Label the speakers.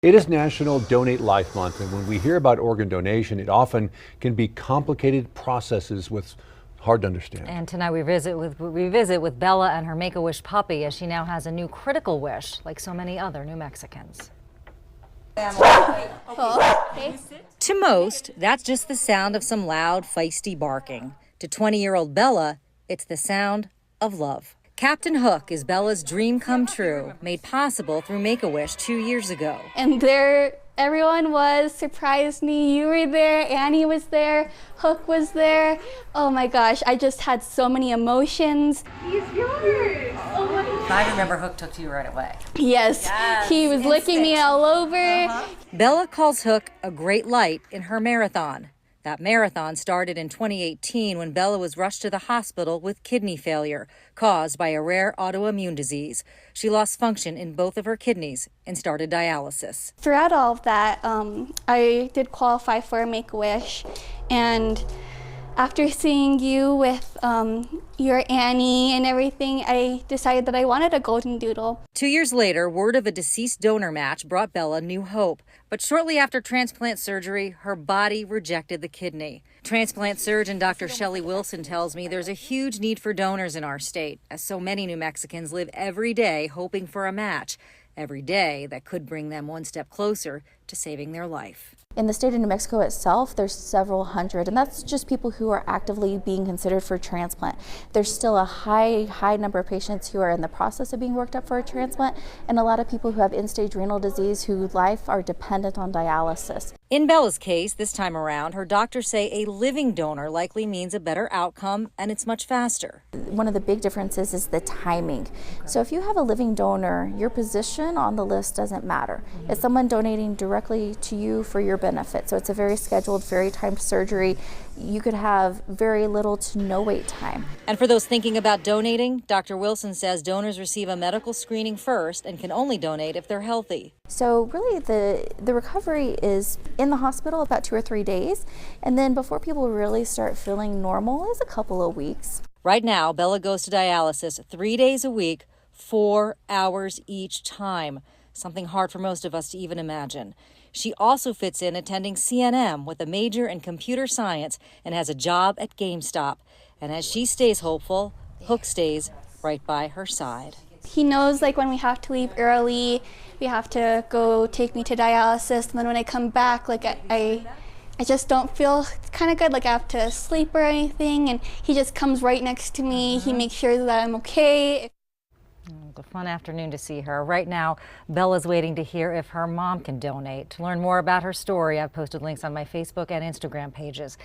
Speaker 1: It is National Donate Life Month, and when we hear about organ donation, it often can be complicated processes with hard to understand.
Speaker 2: And tonight we revisit with Bella and her Make-A-Wish puppy, as she now has a new critical wish, like so many other New Mexicans. To most, that's just the sound of some loud, feisty barking. To 20-year-old Bella, it's the sound of love. Captain Hook is Bella's dream come true, made possible through Make-A-Wish 2 years ago.
Speaker 3: And there, everyone surprised me. You were there, Annie was there, Hook was there. Oh my gosh, I just had so many emotions.
Speaker 4: He's yours. Oh my God.
Speaker 2: I remember Hook took to you right away.
Speaker 3: Yes, he was licking me all over.
Speaker 2: Bella calls Hook a great light in her marathon. That marathon started in 2018 when Bella was rushed to the hospital with kidney failure caused by a rare autoimmune disease. She lost function in both of her kidneys and started dialysis.
Speaker 3: Throughout all of that, I did qualify for a Make-A-Wish, and after seeing you with your Annie and everything, I decided that I wanted a golden doodle.
Speaker 2: 2 years later, word of a deceased donor match brought Bella new hope. But shortly after transplant surgery, her body rejected the kidney. Transplant surgeon Dr. Shelley Wilson tells me there's a huge need for donors in our state, as so many New Mexicans live every day hoping for a match, every day that could bring them one step closer to saving their life.
Speaker 5: In the state of New Mexico itself, there's several hundred, and that's just people who are actively being considered for transplant. There's still a high number of patients who are in the process of being worked up for a transplant, and a lot of people who have end-stage renal disease whose life are dependent on dialysis.
Speaker 2: In Bella's case, this time around, her doctors say a living donor likely means a better outcome, and it's much faster.
Speaker 5: One of the big differences is the timing. So if you have a living donor, your position on the list doesn't matter. It's someone donating directly to you for your benefit. So it's a very scheduled, very timed surgery. You could have very little to no wait time.
Speaker 2: And for those thinking about donating, Dr. Wilson says donors receive a medical screening first and can only donate if they're healthy.
Speaker 5: So really the recovery is in the hospital about 2 or 3 days, and then before people really start feeling normal is a couple of weeks.
Speaker 2: Right now, Bella goes to dialysis 3 days a week, 4 hours each time, something hard for most of us to even imagine. She also fits in attending CNM with a major in computer science and has a job at GameStop. And as she stays hopeful, Hook stays right by her side.
Speaker 3: He knows like when we have to leave early, we have to go take me to dialysis, and then when I come back, like I just don't feel kind of good, like I have to sleep or anything, and he just comes right next to me. He makes sure that I'm okay.
Speaker 2: It's a fun afternoon to see her. Right now, Bella's waiting to hear if her mom can donate. To learn more about her story, I've posted links on my Facebook and Instagram pages.